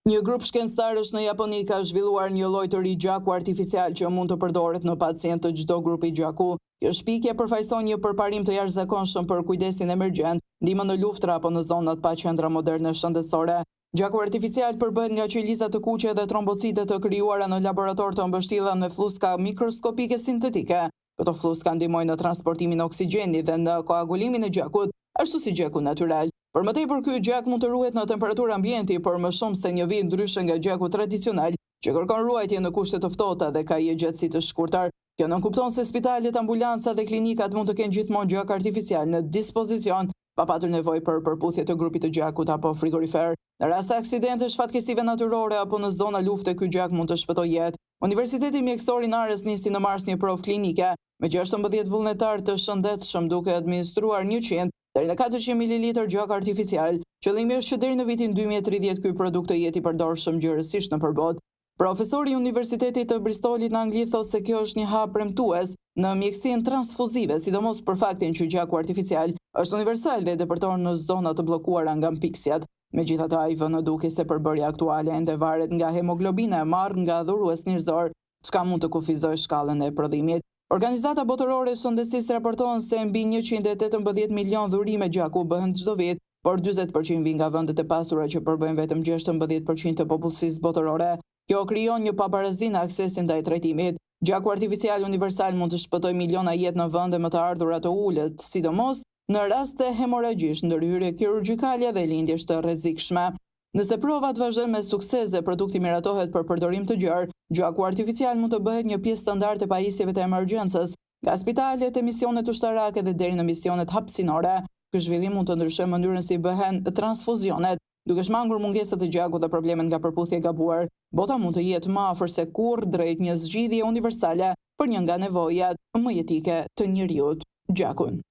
Një grup shkencëtarësh në Japoni ka zhvilluar një lloj të ri gjaku artificial që mund të përdoret në pacient të çdo grupi gjaku. Kjo shpikje përfaqëson një përparim të jashtëzakonshëm për kujdesin emergjent, ndihmën në luftra apo në zonat pa qendra moderne shëndetësore. Gjaku artificial përbëhet nga qeliza të kuqe dhe trombocite të krijuara në laborator të mbështjellura në fluska mikroskopike sintetike. Këto fluska ndihmojnë në transportimin e oksigjenit dhe në koagulimin e gjakut, ashtu si gjaku natyral. Për më tepër, ky gjak mund të ruhet në temperaturë ambienti për më shumë se një vit, ndryshe nga gjaku tradicional, që kërkon ruajtje në kushte të ftohta dhe ka një gjatësi të shkurtër. Kjo nënkupton se spitalet, ambulancat dhe klinikat mund të kenë gjithmonë gjak artificial në dispozicion, pa patur nevojë për përputhje të grupit të gjakut apo frigorifer. Në rast të aksidentesh, fatkesive natyrore apo në zona lufte, ky gjak mund të shpëtojë jetë. Universiteti Mjekësor i Narës nisi në mars një provë klinike me 16 vullnetar të shëndetshëm, duke administruar 100 deri në 400 ml gjak artificial. Qëllimi është që deri në vitin 2030 ky produkt të jetë i përdorshëm gjërësisht nëpër botë. Profesori i Universitetit të Bristolit në Angli thotë se kjo është një hap premtues në mjekësinë transfuzive, sidomos për faktin që gjaku artificial është universal dhe depërtor në zona të bllokuara nga mpiksjat. Megjithatë, ai vënë duke se përbërja aktuale ende varet nga hemoglobina e marrë nga dhurues njerëzor, çka mund të kufizojë shkallën e prodhimit. Organizata botërore e shëndetësisë raporton se mbi 118 milion dhurime gjaku bëhen çdo vit, por 40% vijnë nga vendet e pasura që përbëjnë vetëm 16% të popullsisë botërore. Kjo krijon një pabarazi në aksesin ndaj trajtimit. Gjaku artificial universal mund të shpëtojë miliona jetë në vende më të ardhura të ulët, sidomos në raste hemoragjish, ndërhyrje kirurgjikale dhe lindjesh të rrezikshme. Nëse provat vazhdojnë me sukses dhe produkti miratohet për përdorim të gjerë, gjaku artificial mund të bëhet një pjesë standard e pajisjeve të emergjencës, nga spitalet e misionet ushtarake dhe deri në misionet hapësinore. Ky zhvillim mund të ndryshojë mënyrën si bëhen transfuzionet, duke shmangur mungesat e gjakut dhe problemet nga përputhje e gabuar. Bota mund të jetë më afër se kurrë drejt një zgjidhje universale për një nga nevojat më jetike të njerëzit, gjakun.